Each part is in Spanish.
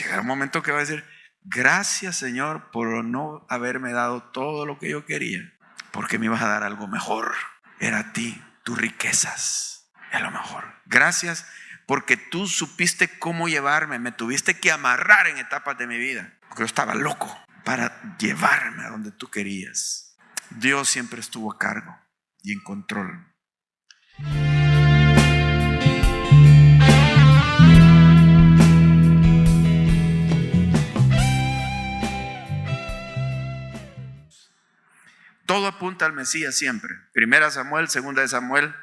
llegará un momento que va a decir: gracias, Señor, por no haberme dado todo lo que yo quería, porque me ibas a dar algo mejor. Era a ti, tus riquezas, es lo mejor. Gracias porque tú supiste cómo llevarme, me tuviste que amarrar en etapas de mi vida, porque yo estaba loco, para llevarme a donde tú querías. Dios siempre estuvo a cargo y en control. Todo apunta al Mesías siempre. Primera Samuel, segunda de Samuel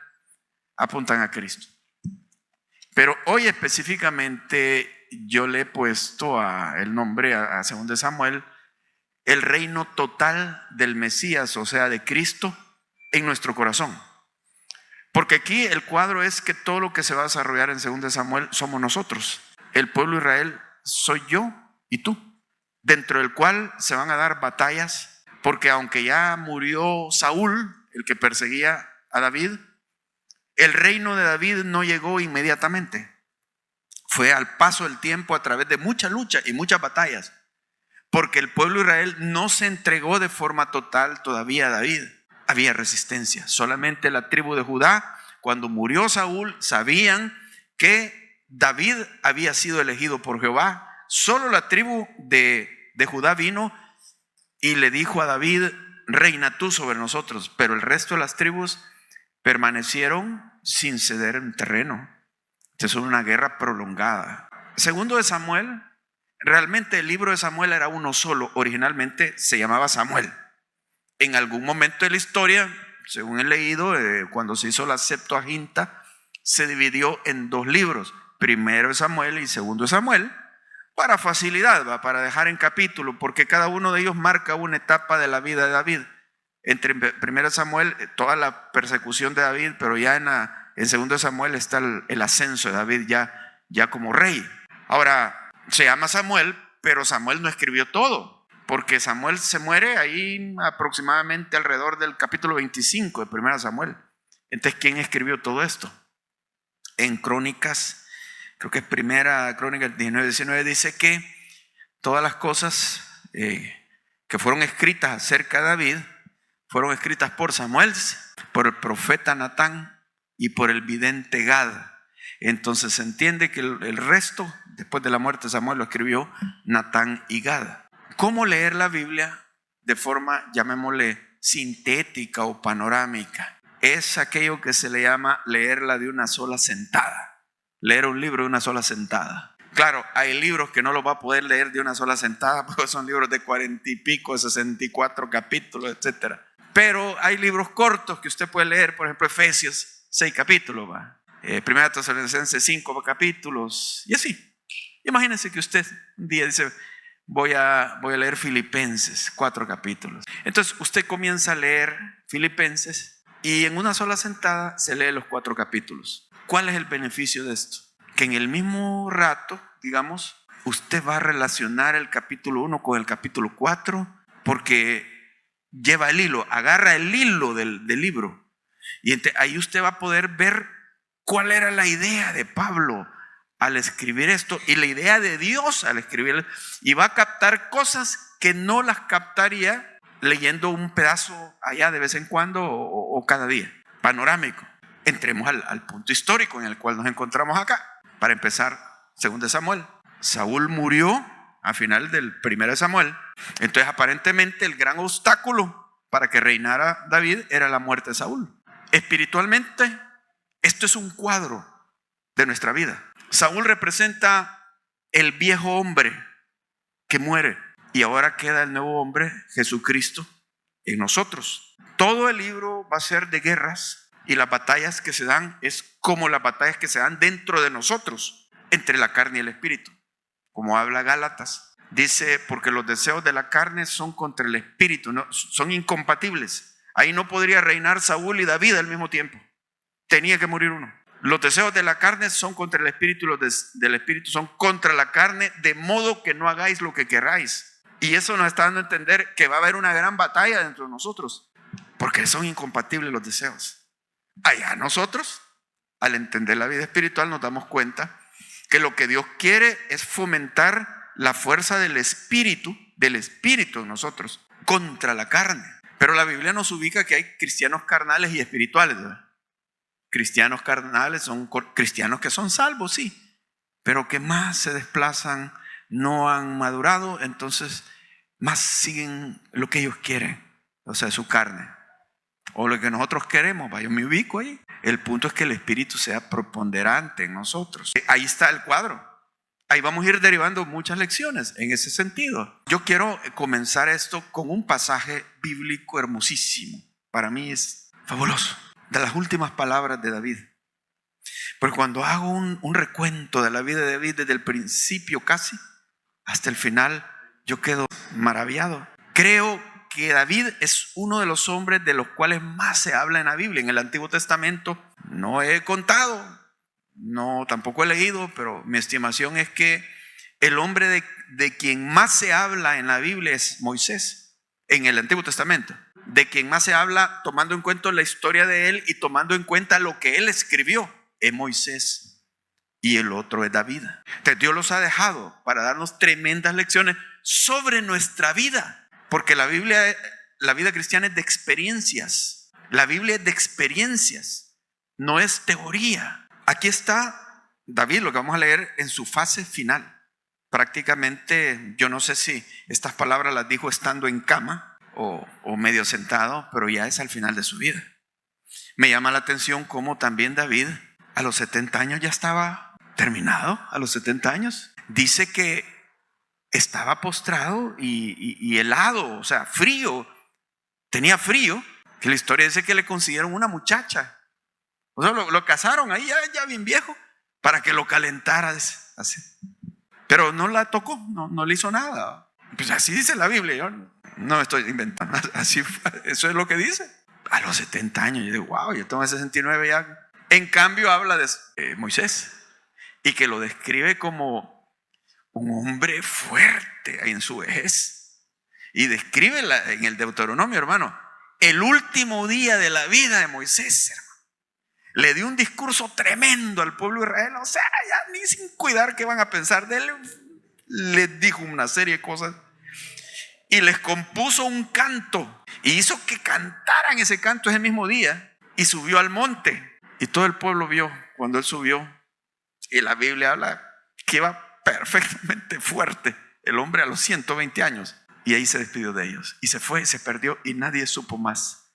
apuntan a Cristo. Pero hoy específicamente yo le he puesto el nombre a segunda de Samuel, el reino total del Mesías, o sea, de Cristo en nuestro corazón. Porque aquí el cuadro es que todo lo que se va a desarrollar en segunda de Samuel somos nosotros. El pueblo de Israel soy yo y tú, dentro del cual se van a dar batallas. Porque aunque ya murió Saúl, el que perseguía a David, el reino de David no llegó inmediatamente. Fue al paso del tiempo, a través de mucha lucha y muchas batallas. Porque el pueblo de Israel no se entregó de forma total todavía a David. Había resistencia. Solamente la tribu de Judá, cuando murió Saúl, sabían que David había sido elegido por Jehová. Solo la tribu de Judá vino y le dijo a David: reina tú sobre nosotros. Pero el resto de las tribus permanecieron sin ceder en terreno. Entonces fue una guerra prolongada. Segundo de Samuel, realmente el libro de Samuel era uno solo. Originalmente se llamaba Samuel. En algún momento de la historia, según he leído, cuando se hizo la Septuaginta, se dividió en dos libros: primero de Samuel y segundo de Samuel, para facilidad, para dejar en capítulo, porque cada uno de ellos marca una etapa de la vida de David. Entre primero Samuel, toda la persecución de David, pero ya en segundo Samuel está el ascenso de David ya como rey. Ahora, se llama Samuel, pero Samuel no escribió todo, porque Samuel se muere ahí aproximadamente alrededor del capítulo 25 de primero Samuel. Entonces, ¿quién escribió todo esto? En Crónicas, creo que es primera Crónica 19 dice que todas las cosas que fueron escritas acerca de David fueron escritas por Samuel, por el profeta Natán y por el vidente Gad. Entonces se entiende que el resto, después de la muerte de Samuel, lo escribió Natán y Gad. ¿Cómo leer la Biblia de forma, llamémosle, sintética o panorámica? Es aquello que se le llama leerla de una sola sentada. Leer un libro de una sola sentada. Claro, hay libros que no los va a poder leer de una sola sentada, porque son libros de 40 y pico, 64 capítulos, etc. Pero hay libros cortos que usted puede leer, por ejemplo, Efesios, 6 capítulos, Primera Tesalonicenses, 5 capítulos, y así. Imagínense que usted un día dice: voy a leer Filipenses, 4 capítulos. Entonces usted comienza a leer Filipenses y en una sola sentada se lee los 4 capítulos. ¿Cuál es el beneficio de esto? Que en el mismo rato, digamos, usted va a relacionar el capítulo 1 con el capítulo 4, porque lleva el hilo, agarra el hilo del libro. Y ahí usted va a poder ver cuál era la idea de Pablo al escribir esto y la idea de Dios al escribir. Y va a captar cosas que no las captaría leyendo un pedazo allá de vez en cuando o cada día. Panorámico. Entremos al punto histórico en el cual nos encontramos acá. Para empezar, segundo de Samuel. Saúl murió a final del primero de Samuel. Entonces aparentemente el gran obstáculo para que reinara David era la muerte de Saúl. Espiritualmente, esto es un cuadro de nuestra vida. Saúl representa el viejo hombre que muere y ahora queda el nuevo hombre, Jesucristo, en nosotros. Todo el libro va a ser de guerras. Y las batallas que se dan es como las batallas que se dan dentro de nosotros, entre la carne y el espíritu. Como habla Gálatas, dice: porque los deseos de la carne son contra el espíritu, no, son incompatibles. Ahí no podría reinar Saúl y David al mismo tiempo. Tenía que morir uno. Los deseos de la carne son contra el espíritu y los del espíritu son contra la carne, de modo que no hagáis lo que queráis. Y eso nos está dando a entender que va a haber una gran batalla dentro de nosotros, porque son incompatibles los deseos. Allá nosotros, al entender la vida espiritual, nos damos cuenta que lo que Dios quiere es fomentar la fuerza del espíritu en nosotros contra la carne. Pero la Biblia nos ubica que hay cristianos carnales y espirituales, ¿verdad? Cristianos carnales son cristianos que son salvos, sí, pero que más se desplazan, no han madurado, entonces más siguen lo que ellos quieren, o sea, su carne, o lo que nosotros queremos. Yo me ubico ahí. El punto es que el espíritu sea preponderante en nosotros. Ahí está el cuadro. Ahí vamos a ir derivando muchas lecciones en ese sentido. Yo quiero comenzar esto con un pasaje bíblico hermosísimo. Para mí es fabuloso. De las últimas palabras de David. Porque cuando hago un recuento de la vida de David desde el principio casi hasta el final, yo quedo maravillado. Creo que David es uno de los hombres de los cuales más se habla en la Biblia. En el Antiguo Testamento no he contado, no tampoco he leído, pero mi estimación es que el hombre de quien más se habla en la Biblia es Moisés, en el Antiguo Testamento. De quien más se habla tomando en cuenta la historia de él y tomando en cuenta lo que él escribió es Moisés, y el otro es David. Entonces Dios los ha dejado para darnos tremendas lecciones sobre nuestra vida, porque la vida cristiana es de experiencias. La Biblia es de experiencias, no es teoría. Aquí está David, lo que vamos a leer en su fase final. Prácticamente, yo no sé si estas palabras las dijo estando en cama o medio sentado, pero ya es al final de su vida. Me llama la atención cómo también David a los 70 años ya estaba terminado. A los 70 años dice que estaba postrado y helado, o sea, frío. Tenía frío, que la historia dice que le consiguieron una muchacha. O sea, lo casaron ahí ya bien viejo para que lo calentara así. Pero no la tocó, no le hizo nada. Pues así dice la Biblia. Yo no estoy inventando. Así fue, eso es lo que dice. A los 70 años, yo digo, wow, yo tengo 69 ya. En cambio habla de Moisés y que lo describe como un hombre fuerte en su vejez. Y describe en el Deuteronomio, hermano, el último día de la vida de Moisés, hermano. Le dio un discurso tremendo al pueblo de Israel. O sea, ya ni sin cuidar qué van a pensar de él, les dijo una serie de cosas. Y les compuso un canto. Y hizo que cantaran ese canto ese mismo día. Y subió al monte. Y todo el pueblo vio cuando él subió. Y la Biblia habla que iba perfectamente fuerte el hombre a los 120 años. Y ahí se despidió de ellos. Y se fue, se perdió. Y nadie supo más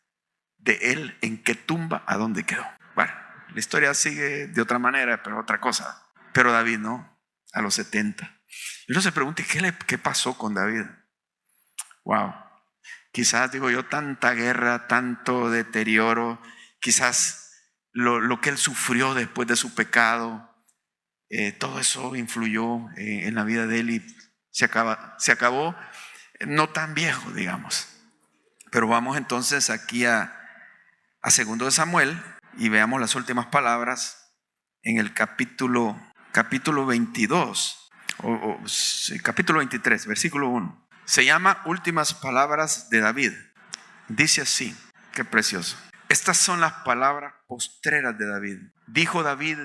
de él, en qué tumba, a dónde quedó. Bueno, la historia sigue de otra manera, pero otra cosa. Pero David no, a los 70. Y uno se pregunta, ¿qué pasó con David? Wow. Quizás, digo yo, tanta guerra, tanto deterioro, quizás lo que él sufrió después de su pecado, todo eso influyó en la vida de él y se acabó no tan viejo, digamos. Pero vamos entonces aquí a 2 de Samuel y veamos las últimas palabras en el capítulo 22, capítulo 23, versículo 1. Se llama Últimas Palabras de David. Dice así, qué precioso. Estas son las palabras postreras de David. Dijo David,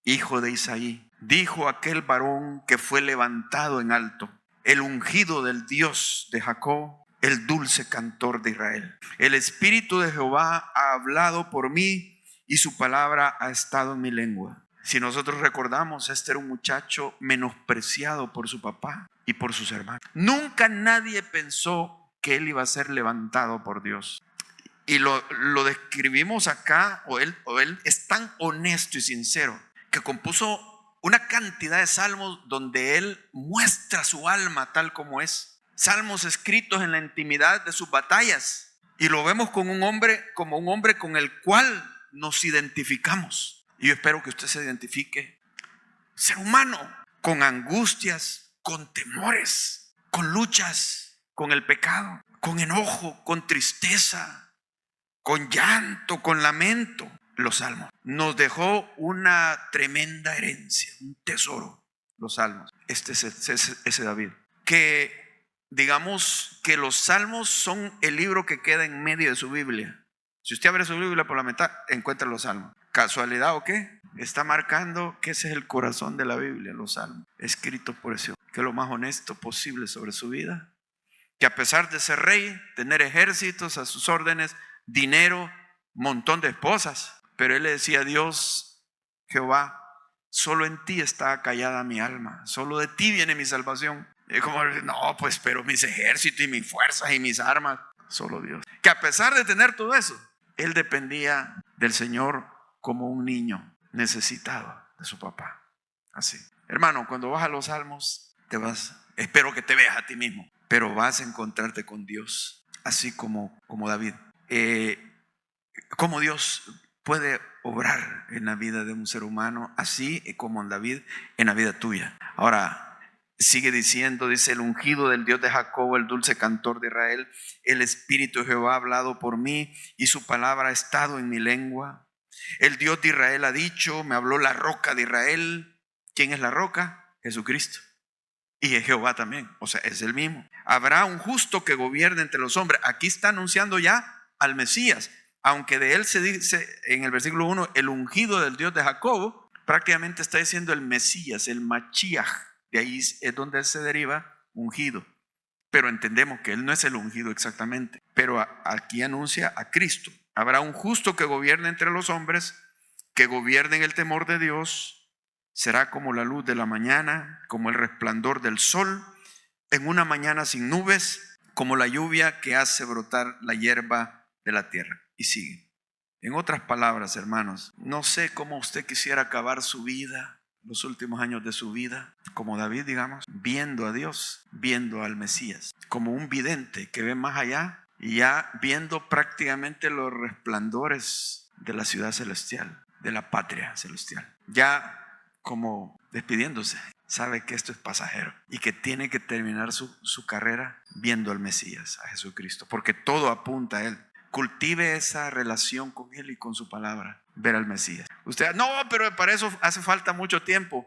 hijo de Isaí, dijo aquel varón que fue levantado en alto, el ungido del Dios de Jacob, el dulce cantor de Israel. El Espíritu de Jehová ha hablado por mí y su palabra ha estado en mi lengua. Si nosotros recordamos, este era un muchacho menospreciado por su papá y por sus hermanos. Nunca nadie pensó que él iba a ser levantado por Dios. Y lo describimos acá, o él es tan honesto y sincero que compuso una cantidad de salmos donde él muestra su alma tal como es. Salmos escritos en la intimidad de sus batallas. Y lo vemos como un hombre con el cual nos identificamos. Y yo espero que usted se identifique, ser humano, con angustias, con temores, con luchas, con el pecado, con enojo, con tristeza, con llanto, con lamento. Los salmos nos dejó una tremenda herencia, un tesoro, los salmos. Este es ese David, que digamos que los salmos son el libro que queda en medio de su Biblia. Si usted abre su Biblia por la mitad, encuentra los salmos. ¿Casualidad o qué? Está marcando que ese es el corazón de la Biblia, los salmos, escritos por ese hombre. que es lo más honesto posible sobre su vida, que a pesar de ser rey, tener ejércitos a sus órdenes, dinero, montón de esposas, pero él le decía a Dios: Jehová, solo en ti está callada mi alma, solo de ti viene mi salvación. Y como, no, pues, pero mis ejércitos y mis fuerzas y mis armas, solo Dios. Que a pesar de tener todo eso, él dependía del Señor como un niño necesitado de su papá. Así. Hermano, cuando vas a los salmos, espero que te veas a ti mismo, pero vas a encontrarte con Dios, así como David. Como Dios puede obrar en la vida de un ser humano, así como en David, en la vida tuya. Ahora, sigue diciendo, dice: el ungido del Dios de Jacob, el dulce cantor de Israel, el Espíritu de Jehová ha hablado por mí y su palabra ha estado en mi lengua. El Dios de Israel ha dicho, me habló la roca de Israel. ¿Quién es la roca? Jesucristo. Y es Jehová también, o sea, es el mismo. Habrá un justo que gobierne entre los hombres. Aquí está anunciando ya al Mesías. Aunque de él se dice en el versículo 1, el ungido del Dios de Jacob, prácticamente está diciendo el Mesías, el Machiach. De ahí es donde se deriva ungido. Pero entendemos que él no es el ungido exactamente. Pero aquí anuncia a Cristo. Habrá un justo que gobierne entre los hombres, que gobierne en el temor de Dios. Será como la luz de la mañana, como el resplandor del sol, en una mañana sin nubes, como la lluvia que hace brotar la hierba de la tierra. Y sigue. En otras palabras, hermanos, no sé cómo usted quisiera acabar su vida, los últimos años de su vida, como David, digamos, viendo a Dios, viendo al Mesías, como un vidente que ve más allá y ya viendo prácticamente los resplandores de la ciudad celestial, de la patria celestial. Ya como despidiéndose, sabe que esto es pasajero y que tiene que terminar su carrera viendo al Mesías, a Jesucristo, porque todo apunta a él. Cultive esa relación con él y con su palabra, ver al Mesías. Usted, no, pero para eso hace falta mucho tiempo.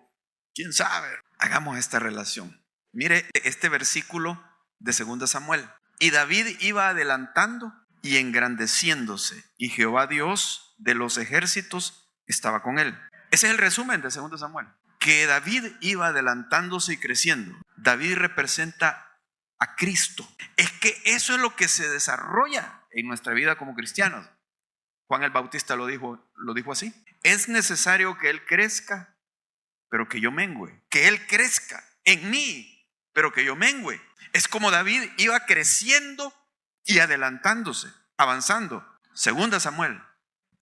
¿Quién sabe? Hagamos esta relación. Mire este versículo de 2 Samuel. Y David iba adelantando y engrandeciéndose, y Jehová Dios de los ejércitos estaba con él. Ese es el resumen de 2 Samuel. Que David iba adelantándose y creciendo. David representa a Cristo. Es que eso es lo que se desarrolla en nuestra vida como cristianos. Juan el Bautista lo dijo así. Es necesario que Él crezca, pero que yo mengüe. Que Él crezca en mí, pero que yo mengüe. Es como David iba creciendo y adelantándose, avanzando. 2 Samuel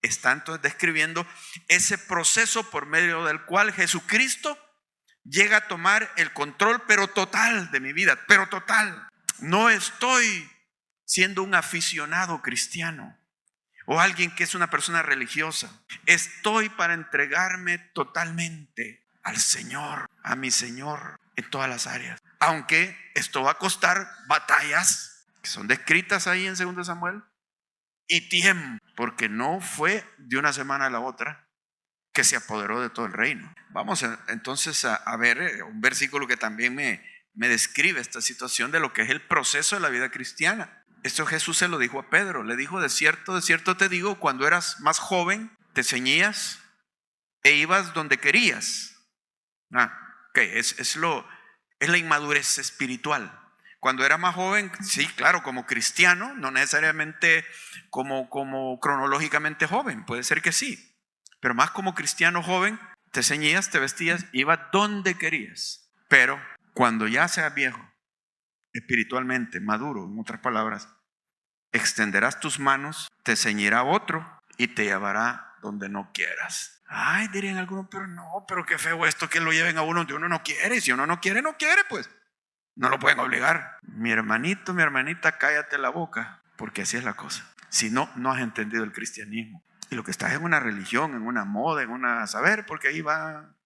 está entonces describiendo ese proceso por medio del cual Jesucristo llega a tomar el control, pero total, de mi vida, pero total. No estoy siendo un aficionado cristiano o alguien que es una persona religiosa. Estoy para entregarme totalmente al Señor, a mi Señor, en todas las áreas. Aunque esto va a costar batallas que son descritas ahí en 2 Samuel y tiempo, porque no fue de una semana a la otra que se apoderó de todo el reino. Vamos entonces a ver un versículo que también me describe esta situación de lo que es el proceso de la vida cristiana. Esto Jesús se lo dijo a Pedro. Le dijo: de cierto te digo, cuando eras más joven, te ceñías e ibas donde querías. Es la inmadurez espiritual. Cuando era más joven, sí, claro, como cristiano, no necesariamente como cronológicamente joven, puede ser que sí, pero más como cristiano joven, te ceñías, te vestías, ibas donde querías. Pero cuando ya seas viejo, espiritualmente maduro, en otras palabras, extenderás tus manos, te ceñirá otro y te llevará donde no quieras. Ay, dirían algunos, pero qué feo esto que lo lleven a uno donde uno no quiere. Y si uno no quiere, pues no lo pueden obligar. Mi hermanito, mi hermanita, cállate la boca, porque así es la cosa. Si no has entendido el cristianismo. Y lo que estás en una religión, en una moda, en una saber, porque ahí van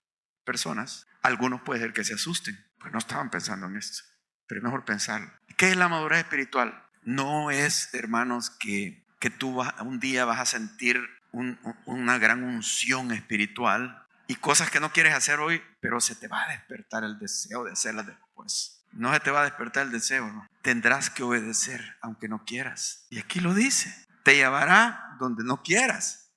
personas. Algunos puede ser que se asusten, pues no estaban pensando en esto. Pero es mejor pensarlo. ¿Qué es la madurez espiritual? No es, hermanos, que tú un día vas a sentir una gran unción espiritual y cosas que no quieres hacer hoy, pero se te va a despertar el deseo de hacerlas después. No se te va a despertar el deseo, ¿no? Tendrás que obedecer aunque no quieras. Y aquí lo dice: te llevará donde no quieras.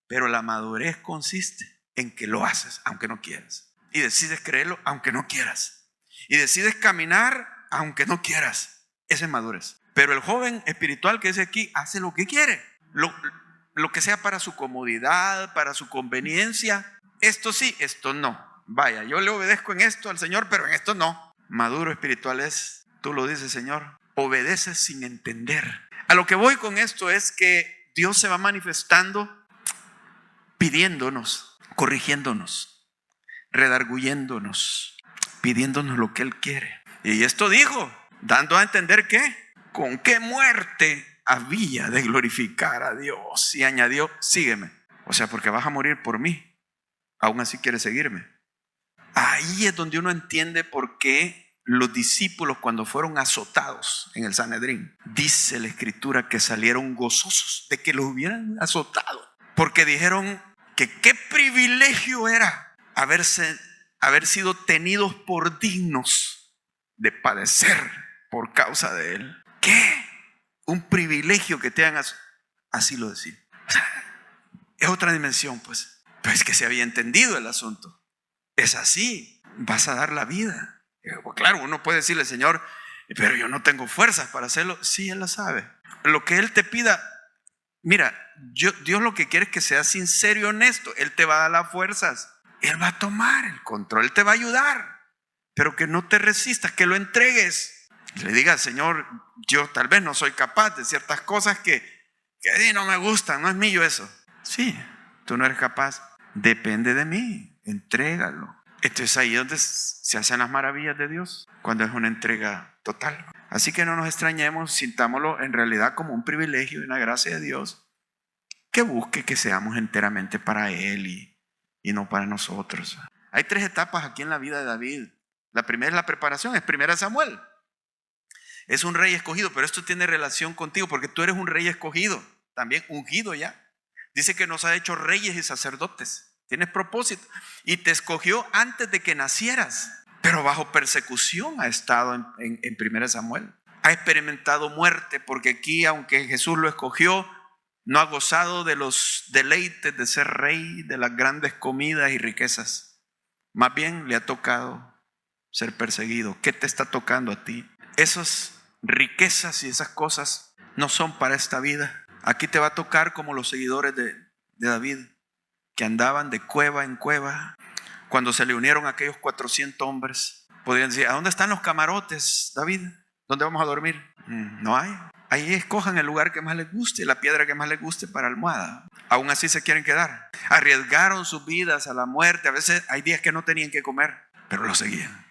Pero la madurez consiste en que lo haces aunque no quieras y decides creerlo aunque no quieras. y decides caminar aunque no quieras. Esa es madurez. Pero el joven espiritual que dice aquí hace lo que quiere, lo que sea para su comodidad, para su conveniencia. Esto sí, esto no. Vaya, yo le obedezco en esto al Señor, pero en esto no. Maduro espiritual es, tú lo dices, Señor, obedeces sin entender. A lo que voy con esto es que Dios se va manifestando pidiéndonos, corrigiéndonos, redarguyéndonos, pidiéndonos lo que Él quiere. Y esto dijo, dando a entender que con qué muerte había de glorificar a Dios. Y añadió, sígueme. O sea, porque vas a morir por mí, aún así quieres seguirme. Ahí es donde uno entiende por qué los discípulos, cuando fueron azotados en el Sanedrín, dice la Escritura que salieron gozosos de que los hubieran azotado, porque dijeron que qué privilegio era haber sido tenidos por dignos de padecer por causa de Él. ¿Qué? Un privilegio que te hagan así lo decía. Es otra dimensión, pues. Pero es que se había entendido el asunto. Es así, vas a dar la vida. Claro, uno puede decirle, Señor, pero yo no tengo fuerzas para hacerlo. Sí, Él lo sabe. Lo que Él te pida, mira, Dios lo que quiere es que seas sincero y honesto. Él te va a dar las fuerzas. Él va a tomar el control, Él te va a ayudar. Pero que no te resistas, que lo entregues. Le digas, Señor, yo tal vez no soy capaz de ciertas cosas que no me gustan, no es mío eso. Sí, tú no eres capaz. Depende de mí. Entrégalo. Esto es ahí donde se hacen las maravillas de Dios, cuando es una entrega total. Así que no nos extrañemos, sintámoslo en realidad como un privilegio y una gracia de Dios que busque que seamos enteramente para Él y no para nosotros. Hay 3 etapas aquí en la vida de David. La primera es la preparación, es 1 Samuel. Es un rey escogido, pero esto tiene relación contigo porque tú eres un rey escogido, también ungido ya. Dice que nos ha hecho reyes y sacerdotes. Tienes propósito y te escogió antes de que nacieras, pero bajo persecución ha estado en 1 Samuel. Ha experimentado muerte porque aquí, aunque Jesús lo escogió, no ha gozado de los deleites de ser rey, de las grandes comidas y riquezas. Más bien le ha tocado ser perseguido. ¿Qué te está tocando a ti? Esas riquezas y esas cosas no son para esta vida. Aquí te va a tocar como los seguidores de David, que andaban de cueva en cueva. Cuando se le unieron aquellos 400 hombres, podrían decir, ¿a dónde están los camarotes, David? ¿Dónde vamos a dormir? No hay. Ahí escojan el lugar que más les guste, la piedra que más les guste para almohada. Aún así se quieren quedar. Arriesgaron sus vidas a la muerte. A veces hay días que no tenían que comer, pero lo seguían,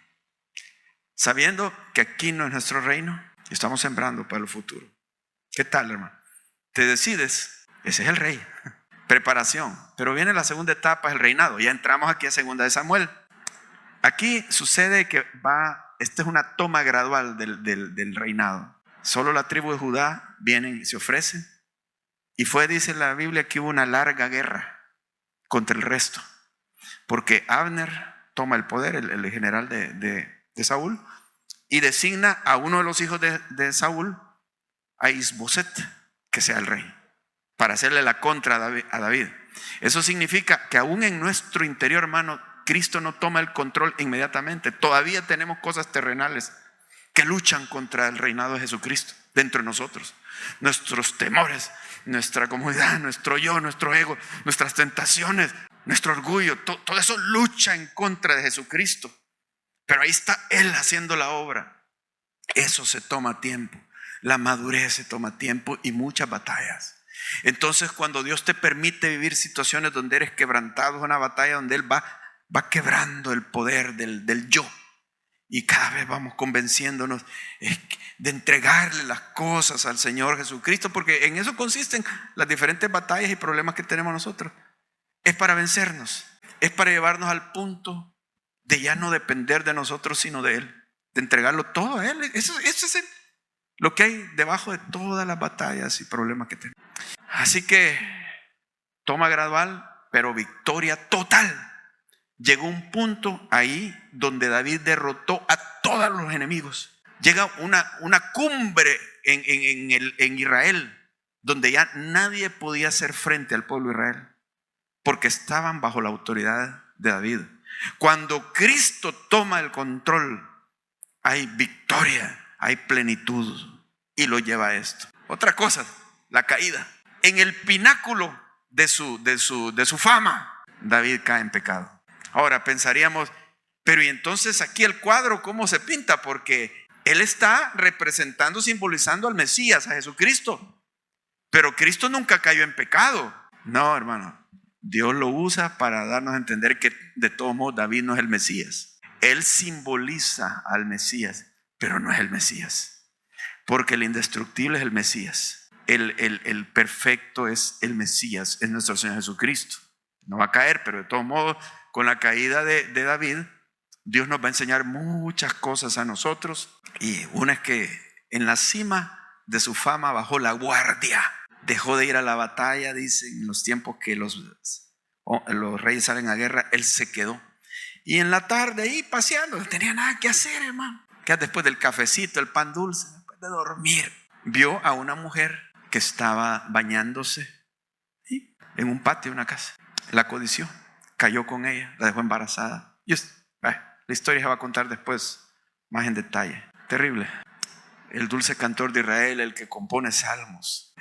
sabiendo que aquí no es nuestro reino y estamos sembrando para el futuro. ¿Qué tal, hermano? Te decides, ese es el rey. Preparación. Pero viene la segunda etapa, es el reinado. Ya entramos aquí a 2 Samuel. Aquí sucede que esta es una toma gradual del reinado. Solo la tribu de Judá vienen y se ofrecen. Y dice la Biblia, que hubo una larga guerra contra el resto. Porque Abner toma el poder, el general de Saúl, y designa a uno de los hijos de Saúl, a Isboset, que sea el rey, para hacerle la contra a David. Eso significa que aún en nuestro interior, hermano, Cristo no toma el control inmediatamente. Todavía tenemos cosas terrenales que luchan contra el reinado de Jesucristo dentro de nosotros. Nuestros temores, nuestra comodidad, nuestro yo, nuestro ego, nuestras tentaciones, nuestro orgullo, todo eso lucha en contra de Jesucristo. Pero ahí está Él haciendo la obra. Eso se toma tiempo. La madurez se toma tiempo y muchas batallas. Entonces, cuando Dios te permite vivir situaciones donde eres quebrantado, es una batalla donde Él va quebrando el poder del yo. Y cada vez vamos convenciéndonos de entregarle las cosas al Señor Jesucristo, porque en eso consisten las diferentes batallas y problemas que tenemos nosotros. Es para vencernos, es para llevarnos al punto de ya no depender de nosotros, sino de Él, de entregarlo todo a Él. Eso es lo que hay debajo de todas las batallas y problemas que tenemos. Así que toma gradual, pero victoria total. Llegó un punto ahí donde David derrotó a todos los enemigos. Llega una cumbre en Israel, donde ya nadie podía hacer frente al pueblo de Israel, porque estaban bajo la autoridad de David. Cuando Cristo toma el control, hay victoria, hay plenitud, y lo lleva a esto. Otra cosa, la caída. En el pináculo de su fama, David cae en pecado. Ahora pensaríamos, pero y entonces aquí el cuadro, ¿cómo se pinta? Porque él está representando, simbolizando al Mesías, a Jesucristo. Pero Cristo nunca cayó en pecado. No, hermano. Dios lo usa para darnos a entender que de todos modos David no es el Mesías. Él simboliza al Mesías, pero no es el Mesías. Porque el indestructible es el Mesías. El perfecto es el Mesías, es nuestro Señor Jesucristo. No va a caer, pero de todos modos, con la caída de David, Dios nos va a enseñar muchas cosas a nosotros. Y una es que en la cima de su fama bajó la guardia. Dejó de ir a la batalla, dicen, en los tiempos que los reyes salen a guerra, él se quedó. Y en la tarde ahí paseando, no tenía nada que hacer, hermano. Que después del cafecito, el pan dulce, después de dormir, vio a una mujer que estaba bañándose en un patio de una casa. La codició, cayó con ella, la dejó embarazada. La historia se va a contar después más en detalle. Terrible. El dulce cantor de Israel, el que compone salmos,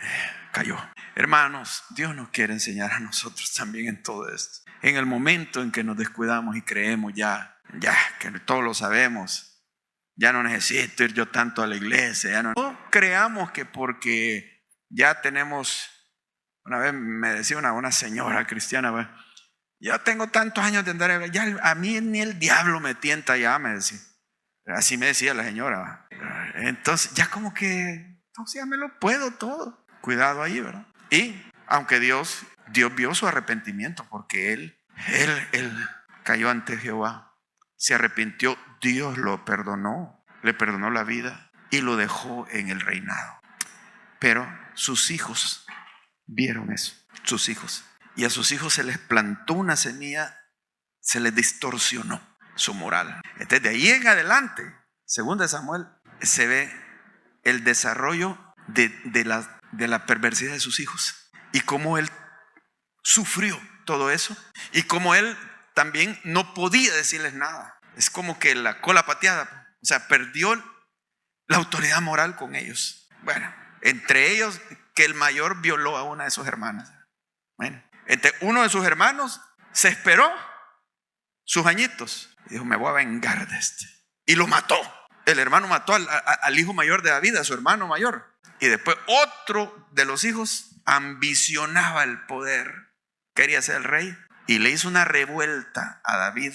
cayó. Hermanos, Dios nos quiere enseñar a nosotros también en todo esto. En el momento en que nos descuidamos y creemos ya que todos lo sabemos, ya no necesito ir yo tanto a la iglesia, no creamos que porque ya tenemos, una vez me decía una señora cristiana, yo tengo tantos años de andar, ya a mí ni el diablo me tienta ya, me decía. Así me decía la señora. Entonces ya como que, ya me lo puedo todo. Cuidado ahí, ¿verdad? Y aunque Dios vio su arrepentimiento, porque él cayó ante Jehová, se arrepintió, Dios lo perdonó, le perdonó la vida y lo dejó en el reinado. Pero sus hijos vieron eso, sus hijos. Y a sus hijos se les plantó una semilla, se les distorsionó su moral. Entonces de ahí en adelante, según de Samuel, se ve el desarrollo de la perversidad de sus hijos y cómo él sufrió todo eso y cómo él también no podía decirles nada. Es como que la cola pateada, o sea, perdió la autoridad moral con ellos. Bueno, entre ellos que el mayor violó a una de sus hermanas. Bueno, entre uno de sus hermanos se esperó sus añitos y dijo, me voy a vengar de este, y lo mató. El hermano mató al hijo mayor de David, a su hermano mayor, y después otro de los hijos ambicionaba el poder, quería ser el rey, y le hizo una revuelta a David,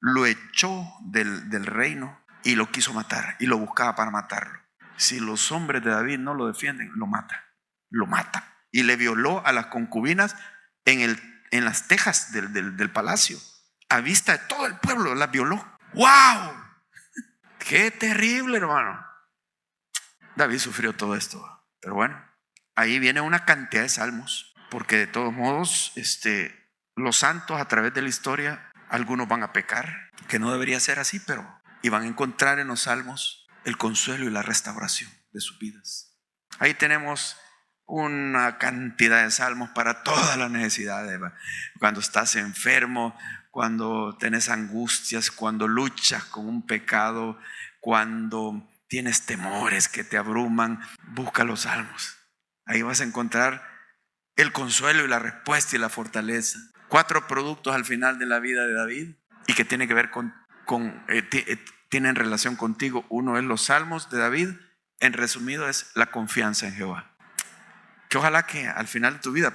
lo echó del reino y lo quiso matar, y lo buscaba para matarlo. Si los hombres de David no lo defienden, lo mata, y le violó a las concubinas en las tejas del palacio, a vista de todo el pueblo, las violó. ¡Wow! ¡Qué terrible, hermano! David sufrió todo esto. Pero bueno, ahí viene una cantidad de salmos, porque de todos modos, los santos a través de la historia, algunos van a pecar, que no debería ser así, pero y van a encontrar en los salmos el consuelo y la restauración de sus vidas. Ahí tenemos una cantidad de salmos para todas las necesidades. Cuando estás enfermo, cuando tienes angustias, cuando luchas con un pecado, cuando tienes temores que te abruman, busca los salmos. Ahí vas a encontrar el consuelo y la respuesta y la fortaleza. 4 productos al final de la vida de David y que tiene que ver tienen relación contigo. Uno es los salmos de David. En resumido es la confianza en Jehová. Que ojalá que al final de tu vida,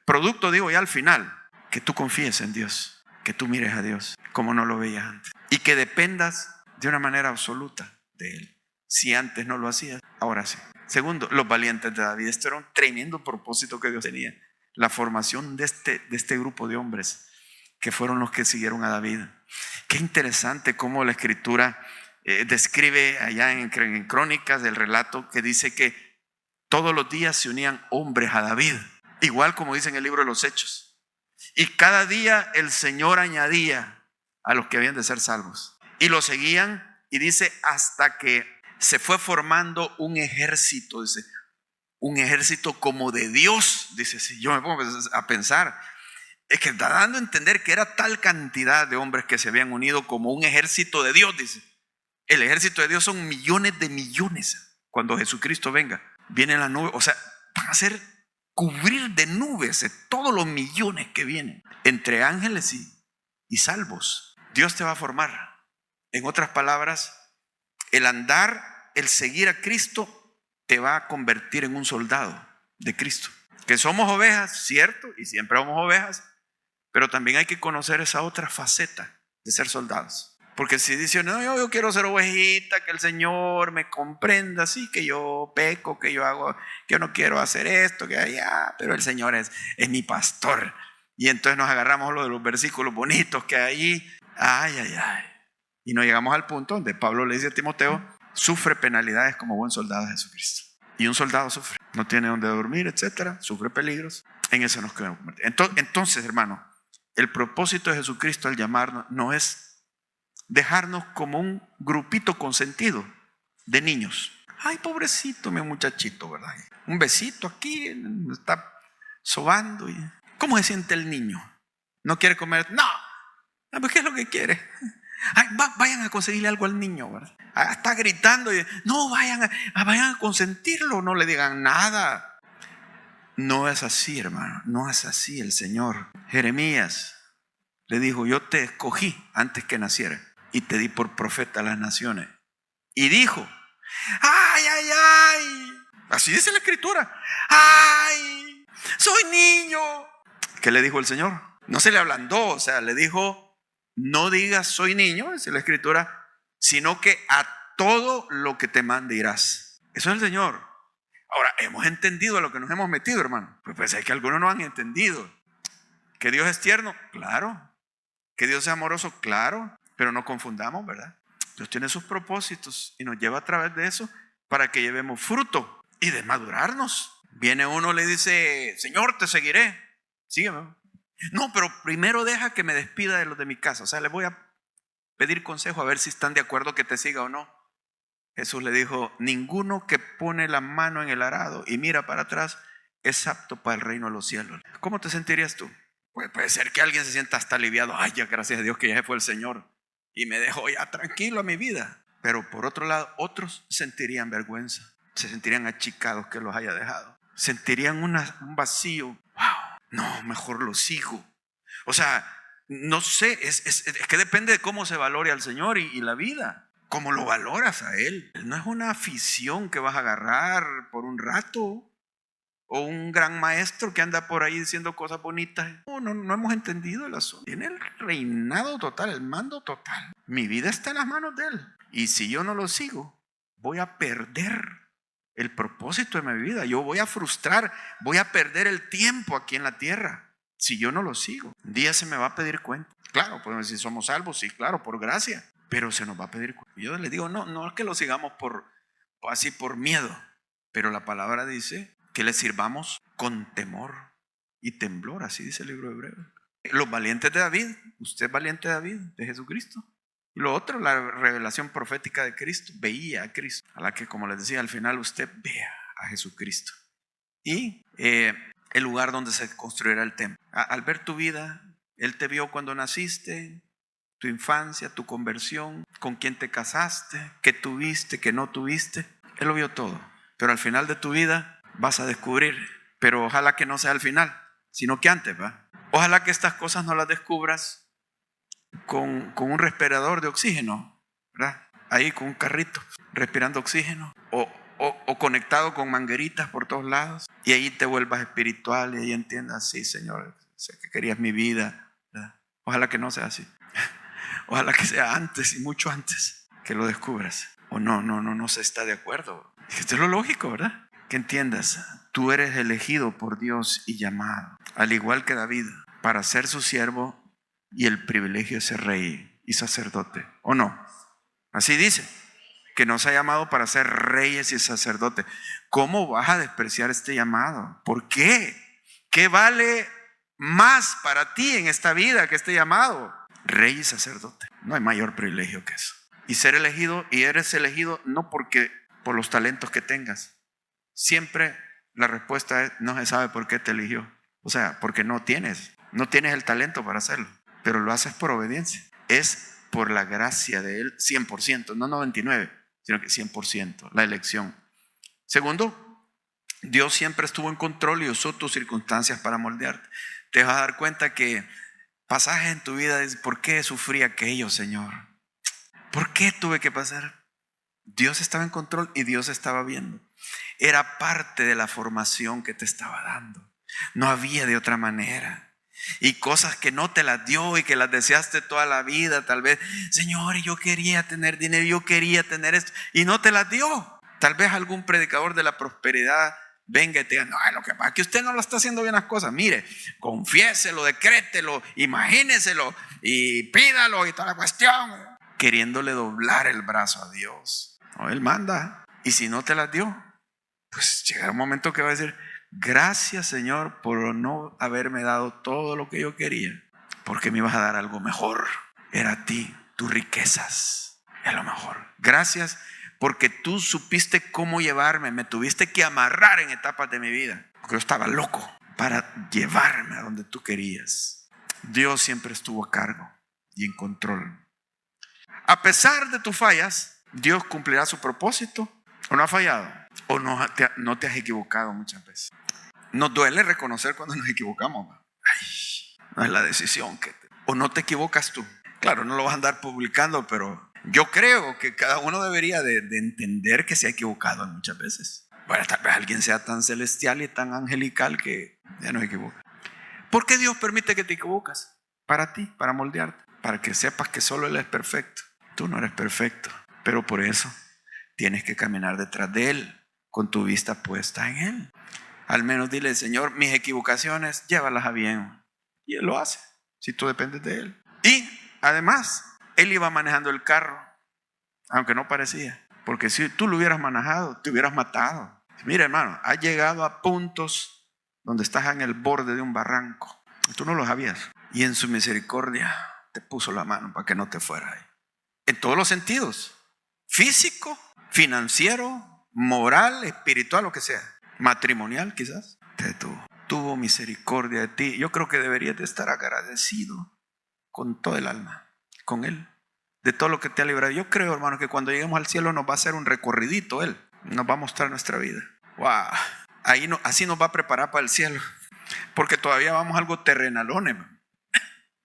producto digo ya al final, que tú confíes en Dios, que tú mires a Dios como no lo veías antes y que dependas de una manera absoluta de Él. Si antes no lo hacías, ahora sí. Segundo, los valientes de David. Esto era un tremendo propósito que Dios tenía. La formación de este grupo de hombres que fueron los que siguieron a David. Qué interesante cómo la Escritura describe allá en Crónicas el relato que dice que todos los días se unían hombres a David, igual como dice en el libro de los Hechos. Y cada día el Señor añadía a los que habían de ser salvos. Y lo seguían, y dice, hasta que se fue formando un ejército, dice, un ejército como de Dios. Dice, si yo me pongo a pensar, es que está dando a entender que era tal cantidad de hombres que se habían unido como un ejército de Dios, dice. El ejército de Dios son millones de millones. Cuando Jesucristo venga, vienen las nubes. O sea, van a ser cubrir de nubes de todos los millones que vienen. Entre ángeles y salvos. Dios te va a formar. En otras palabras, el andar, el seguir a Cristo, te va a convertir en un soldado de Cristo. Que somos ovejas, cierto, y siempre somos ovejas, pero también hay que conocer esa otra faceta de ser soldados. Porque si dicen, no, yo quiero ser ovejita, que el Señor me comprenda, sí, que yo peco, que yo hago, que yo no quiero hacer esto, que allá, pero el Señor es mi pastor. Y entonces nos agarramos lo de los versículos bonitos que hay ahí, ay. Y nos llegamos al punto donde Pablo le dice a Timoteo, sufre penalidades como buen soldado de Jesucristo. Y un soldado sufre, no tiene donde dormir, etcétera, sufre peligros. En eso nos queremos convertir. Entonces, hermano, el propósito de Jesucristo al llamarnos no es dejarnos como un grupito consentido de niños. Ay, pobrecito mi muchachito, ¿verdad? Un besito aquí, está sobando. ¿Cómo se siente el niño? ¿No quiere comer? No. ¿Pues qué es lo que quiere? Ay, vayan a conseguirle algo al niño, ¿verdad? Está gritando y no, vayan a consentirlo, no le digan nada. No es así, hermano, no es así el Señor. Jeremías le dijo, yo te escogí antes que naciera y te di por profeta a las naciones. Y dijo, ay. Así dice la escritura. Ay, soy niño. ¿Qué le dijo el Señor? No se le ablandó, o sea, le dijo, no digas soy niño, dice la escritura, sino que a todo lo que te mande irás. Eso es el Señor. Ahora, ¿hemos entendido a lo que nos hemos metido, hermano? Pues es que algunos no han entendido. ¿Que Dios es tierno? Claro. ¿Que Dios es amoroso? Claro. Pero no confundamos, ¿verdad? Dios tiene sus propósitos y nos lleva a través de eso para que llevemos fruto y de madurarnos. Viene uno y le dice, Señor, te seguiré. Sígueme. No, pero primero deja que me despida de los de mi casa. O sea, les voy a pedir consejo a ver si están de acuerdo que te siga o no. Jesús le dijo, ninguno que pone la mano en el arado y mira para atrás es apto para el reino de los cielos. ¿Cómo te sentirías tú? Pues puede ser que alguien se sienta hasta aliviado. Ay, ya gracias a Dios que ya se fue el Señor y me dejó ya tranquilo a mi vida. Pero por otro lado, otros sentirían vergüenza. Se sentirían achicados que los haya dejado. Sentirían un vacío. Wow, no, mejor lo sigo. O sea, no sé, es que depende de cómo se valore al Señor y la vida. ¿Cómo lo valoras a Él? No es una afición que vas a agarrar por un rato. O un gran maestro que anda por ahí diciendo cosas bonitas. No hemos entendido el asunto. Tiene el reinado total, el mando total. Mi vida está en las manos de Él. Y si yo no lo sigo, voy a perder el propósito de mi vida. Yo voy a frustrar, voy a perder el tiempo aquí en la tierra. Si yo no lo sigo, un día se me va a pedir cuenta. Claro, podemos decir, somos salvos, sí, claro, por gracia. Pero se nos va a pedir cuenta. Yo les digo, no es que lo sigamos así por miedo. Pero la palabra dice que le sirvamos con temor y temblor, así dice el libro de Hebreos. Los valientes de David, usted es valiente de David, de Jesucristo. Y lo otro, la revelación profética de Cristo, veía a Cristo, a la que, como les decía, al final usted vea a Jesucristo. Y el lugar donde se construirá el templo. Al ver tu vida, Él te vio cuando naciste, tu infancia, tu conversión, con quién te casaste, qué tuviste, qué no tuviste. Él lo vio todo. Pero al final de tu vida vas a descubrir, pero ojalá que no sea al final, sino que antes, ¿va? Ojalá que estas cosas no las descubras con un respirador de oxígeno, ¿verdad? Ahí con un carrito, respirando oxígeno, o conectado con mangueritas por todos lados, y ahí te vuelvas espiritual y ahí entiendas, sí, Señor, sé que querías mi vida, ¿verdad? Ojalá que no sea así. Ojalá que sea antes y mucho antes que lo descubras. O no se está de acuerdo. Esto es lo lógico, ¿verdad? Que entiendas, tú eres elegido por Dios y llamado, al igual que David, para ser su siervo y el privilegio de ser rey y sacerdote. ¿O no? Así dice, que nos ha llamado para ser reyes y sacerdotes. ¿Cómo vas a despreciar este llamado? ¿Por qué? ¿Qué vale más para ti en esta vida que este llamado? Rey y sacerdote. No hay mayor privilegio que eso. Y ser elegido, y eres elegido no por los talentos que tengas. Siempre la respuesta es, no se sabe por qué te eligió. O sea, porque no tienes el talento para hacerlo, pero lo haces por obediencia. Es por la gracia de Él, 100%, no 99%, sino que 100%, la elección. Segundo, Dios siempre estuvo en control y usó tus circunstancias para moldearte. Te vas a dar cuenta que pasajes en tu vida es: ¿por qué sufrí aquello, Señor? ¿Por qué tuve que pasar? Dios estaba en control y Dios estaba viendo. Era parte de la formación que te estaba dando. No había de otra manera. Y cosas que no te las dio y que las deseaste toda la vida, tal vez: Señor, yo quería tener dinero, yo quería tener esto, y no te las dio. Tal vez algún predicador de la prosperidad venga y te diga: no, lo que pasa es que usted no lo está haciendo bien las cosas. Mire, confiéselo, decrételo, imagíneselo y pídalo y toda la cuestión, queriéndole doblar el brazo a Dios. No, Él manda, y si no te las dio, pues llegará un momento que va a decir: gracias, Señor, por no haberme dado todo lo que yo quería, porque me ibas a dar algo mejor. Era a ti, tus riquezas, es lo mejor. Gracias porque tú supiste cómo llevarme, me tuviste que amarrar en etapas de mi vida, porque yo estaba loco, para llevarme a donde tú querías. Dios siempre estuvo a cargo y en control. A pesar de tus fallas, Dios cumplirá su propósito. ¿O no ha fallado? ¿O no te has equivocado muchas veces? Nos duele reconocer cuando nos equivocamos. Ay, no es la decisión o no te equivocas tú. Claro, no lo vas a andar publicando, pero yo creo que cada uno debería de entender que se ha equivocado muchas veces. Bueno, tal vez alguien sea tan celestial y tan angelical que ya no se equivoca. ¿Por qué Dios permite que te equivocas? Para ti, para moldearte, para que sepas que solo Él es perfecto. Tú no eres perfecto, pero por eso tienes que caminar detrás de Él, con tu vista puesta en Él. Al menos dile: Señor, mis equivocaciones, llévalas a bien. Y Él lo hace, si tú dependes de Él. Y además, Él iba manejando el carro, aunque no parecía. Porque si tú lo hubieras manejado, te hubieras matado. Mira, hermano, has llegado a puntos donde estás en el borde de un barranco. Tú no lo sabías. Y en su misericordia te puso la mano para que no te fueras ahí. En todos los sentidos. Físico, financiero, moral, espiritual, lo que sea. Matrimonial quizás. Te tuvo misericordia de ti. Yo creo que deberías de estar agradecido con todo el alma, con Él, de todo lo que te ha librado. Yo creo, hermano, que cuando lleguemos al cielo nos va a hacer un recorridito Él. Nos va a mostrar nuestra vida. Wow. Ahí no, así nos va a preparar para el cielo. Porque todavía vamos algo terrenalones.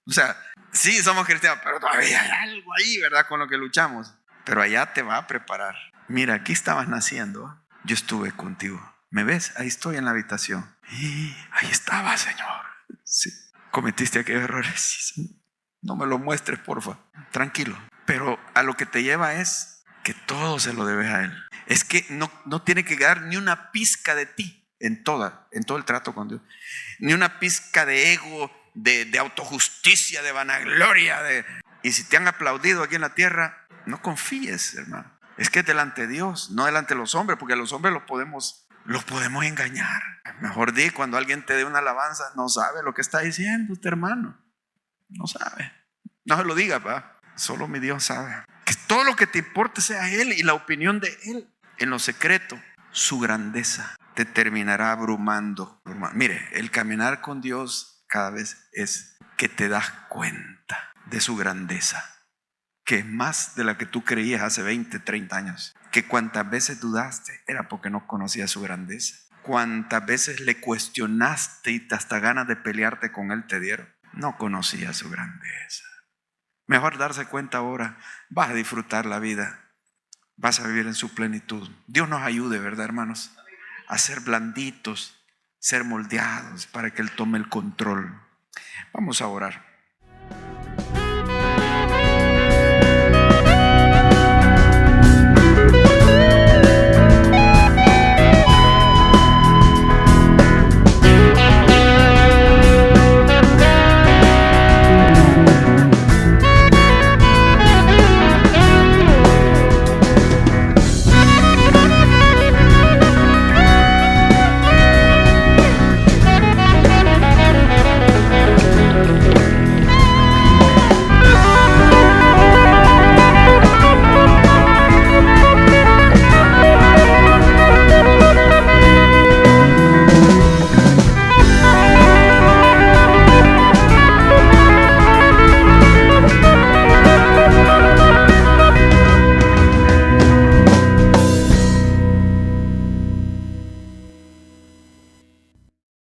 O sea, sí somos cristianos, pero todavía hay algo ahí, ¿verdad? Con lo que luchamos. Pero allá te va a preparar. Mira, aquí estabas naciendo. Yo estuve contigo. ¿Me ves? Ahí estoy en la habitación. Y ahí estaba, Señor. Sí. ¿Cometiste aquellos errores? Sí. No me lo muestres, porfa. Tranquilo. Pero a lo que te lleva es que todo se lo debes a Él. Es que no tiene que quedar ni una pizca de ti en todo el trato con Dios. Ni una pizca de ego, de autojusticia, de vanagloria. Y si te han aplaudido aquí en la tierra, no confíes, hermano. Es que delante de Dios, no delante de los hombres, porque a los hombres los podemos engañar. Mejor di, cuando alguien te dé una alabanza, no sabe lo que está diciendo este hermano. No sabe. No se lo diga, pa. Solo mi Dios sabe. Que todo lo que te importe sea Él y la opinión de Él. En lo secreto, su grandeza te terminará abrumando. Mire, el caminar con Dios cada vez es que te das cuenta de su grandeza, que es más de la que tú creías hace 20, 30 años. Que cuantas veces dudaste era porque no conocías su grandeza. Cuántas veces le cuestionaste y hasta ganas de pelearte con Él te dieron. No conocías su grandeza. Mejor darse cuenta ahora. Vas a disfrutar la vida. Vas a vivir en su plenitud. Dios nos ayude, ¿verdad, hermanos? A ser blanditos, ser moldeados para que Él tome el control. Vamos a orar.